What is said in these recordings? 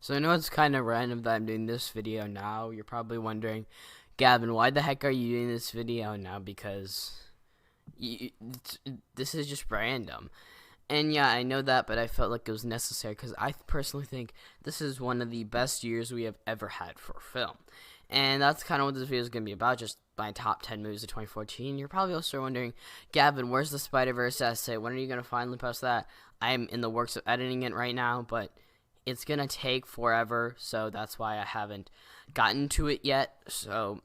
So I know it's kind of random that I'm doing this video now. You're probably wondering, Gavin, why the heck are you doing this video now? Because this is just random. And yeah, I know that, but I felt like it was necessary because I personally think this is one of the best years we have ever had for film. And that's kind of what this video is going to be about, just my top 10 movies of 2014. You're probably also wondering, Gavin, where's the Spider-Verse essay? When are you going to finally post that? I'm in the works of editing it right now, but it's going to take forever, so that's why I haven't gotten to it yet. So,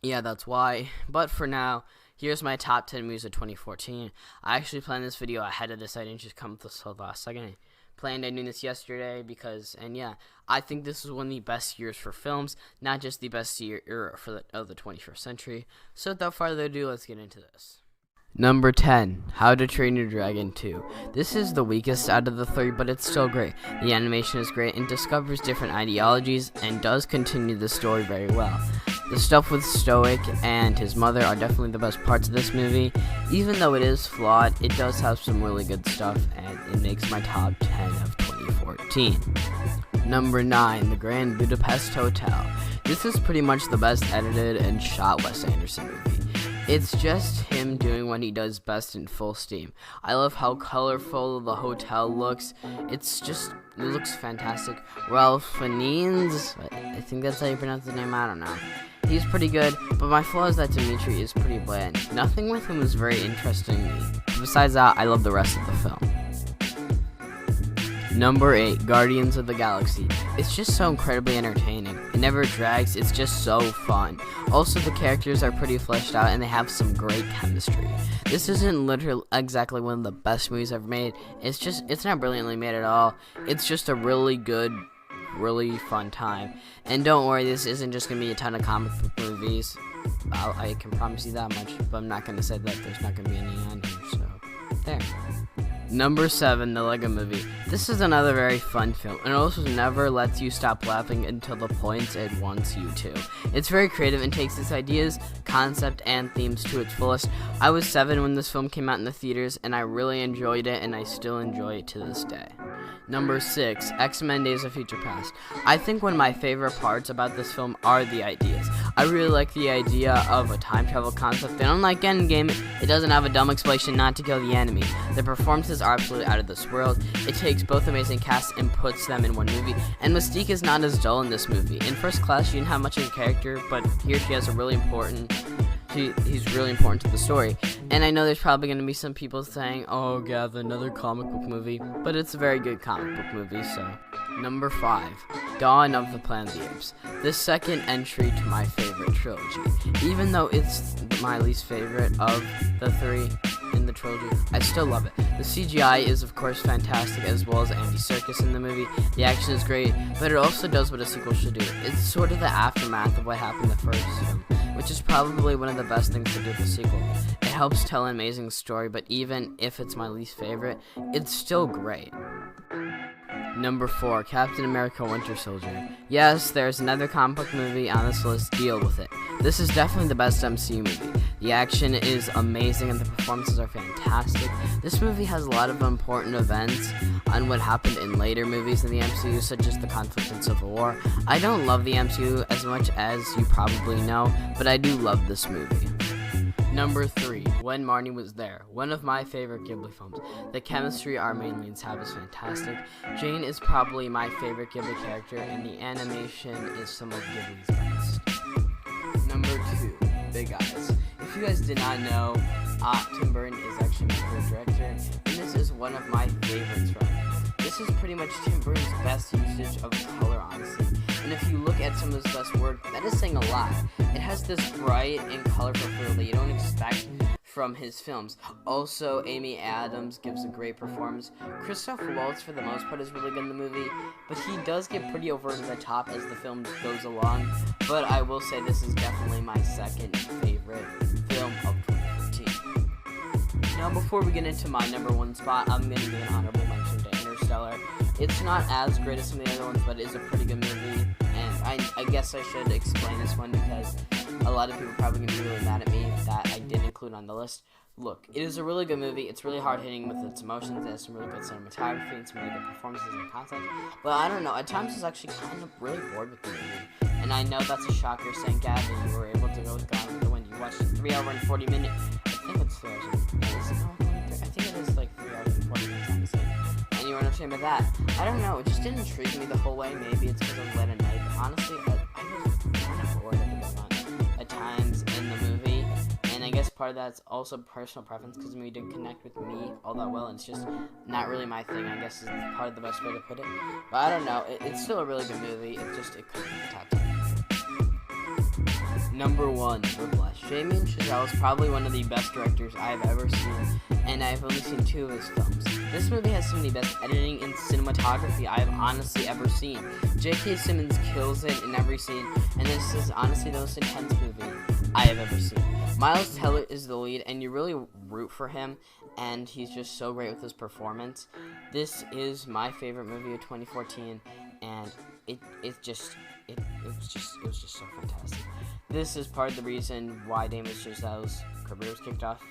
yeah, that's why. But for now, here's my top 10 movies of 2014. I actually planned this video ahead of this. I didn't just come up with this last second. I planned on doing this yesterday because, and yeah, I think this is one of the best years for films, not just the best year of the 21st century. So without further ado, let's get into this. Number 10, How to Train Your Dragon 2. This is the weakest out of the three, but it's still great. The animation is great and discovers different ideologies and does continue the story very well. The stuff with Stoic and his mother are definitely the best parts of this movie. Even though it is flawed, it does have some really good stuff, and it makes my top 10 of 2014. Number 9, The Grand Budapest Hotel. This is pretty much the best edited and shot Wes Anderson movie. It's just him doing what he does best in full steam. I love how colorful the hotel looks. It looks fantastic. Ralph Fiennes, I think that's how you pronounce the name, I don't know. He's pretty good, but my flaw is that Dimitri is pretty bland. Nothing with him is very interesting to me. Besides that, I love the rest of the film. Number 8, Guardians of the Galaxy. It's just so incredibly entertaining. It never drags, it's just so fun. Also, the characters are pretty fleshed out and they have some great chemistry. This isn't literally exactly one of the best movies I've made. It's not brilliantly made at all. It's just a really good, really fun time. And don't worry, this isn't just going to be a ton of comic book movies. I can promise you that much, but I'm not going to say that there's not going to be any on here, so there. Number 7, The Lego Movie. This is another very fun film, and it also never lets you stop laughing until the point it wants you to. It's very creative and takes its ideas, concept, and themes to its fullest. I was 7 when this film came out in the theaters, and I really enjoyed it, and I still enjoy it to this day. Number 6, X-Men Days of Future Past. I think one of my favorite parts about this film are the ideas. I really like the idea of a time travel concept, and unlike Endgame, it doesn't have a dumb explanation not to kill the enemy. The performances are absolutely out of this world. It takes both amazing casts and puts them in one movie, and Mystique is not as dull in this movie. In First Class, she didn't have much of a character, but here she has a really important... He's really important to the story. And I know there's probably going to be some people saying, oh, Gav, another comic book movie. But it's a very good comic book movie, so. Number 5, Dawn of the Planet of the Apes. The second entry to my favorite trilogy. Even though it's my least favorite of the three in the trilogy, I still love it. The CGI is, of course, fantastic, as well as Andy Serkis in the movie. The action is great, but it also does what a sequel should do. It's sort of the aftermath of what happened in the first film, which is probably one of the best things to do with the sequel. It helps tell an amazing story, but even if it's my least favorite, it's still great. Number 4, Captain America Winter Soldier. Yes, there's another comic book movie on this list, deal with it. This is definitely the best MCU movie. The action is amazing and the performances are fantastic. This movie has a lot of important events on what happened in later movies in the MCU, such as the conflict in Civil War. I don't love the MCU as much as you probably know, but I do love this movie. Number 3, When Marnie Was There. One of my favorite Ghibli films. The chemistry our main leads have is fantastic. Jane is probably my favorite Ghibli character, and the animation is some of Ghibli's best. Number 2, Big Eyes. If you guys did not know, Tim Burton is actually my favorite director, and this is one of my favorites from him. This is pretty much Tim Burton's best usage of color, honestly. And if you look at some of his best work, that is saying a lot. It has this bright and colorful feel that you don't expect from his films. Also, Amy Adams gives a great performance. Christoph Waltz, for the most part, is really good in the movie, but he does get pretty over the top as the film goes along. But I will say this is definitely my second favorite film of 2014. Now, before we get into my number 1 spot, I'm going to give an honorable mention to Interstellar. It's not as great as some of the other ones, but it is a pretty good movie, and I guess I should explain this one because a lot of people are probably going to be really mad at me that I didn't include on the list. look, it is a really good movie. It's really hard hitting with its emotions. It has some really good cinematography and some really good performances and content. But I don't know, at times it's actually kind of really bored with the movie. And I know that's a shocker saying, Gavin, you were able to go with Gone with the Wind. You watched a 3 hour and 40 minute. I think it's 3 hours and, I think it is like 3 hours and 40 minutes episode. And you were entertained by that. I don't know, it just didn't intrigue me the whole way. Maybe it's because I was late at night. But honestly, I was kind of bored at times in the movie. And I guess part of that's also personal preference because the movie didn't connect with me all that well. And it's just not really my thing, I guess is part of the best way to put it. But I don't know, it's still a really good movie. It couldn't be the top 10. Number 1, Whiplash. Damien Chazelle is probably one of the best directors I have ever seen, and I've only seen 2 of his films. This movie has some of the best editing and cinematography I have honestly ever seen. J.K. Simmons kills it in every scene, and this is honestly the most intense movie I have ever seen. Miles Teller is the lead, and you really root for him, and he's just so great with his performance. This is my favorite movie of 2014, and it was just so fantastic. This is part of the reason why Damien Chazelle's career was kicked off.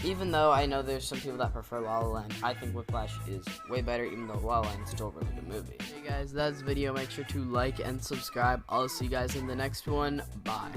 Even though I know there's some people that prefer La La Land, I think Whiplash is way better, even though La La Land is still a really good movie. Hey guys, that's the video. Make sure to like and subscribe. I'll see you guys in the next one. Bye.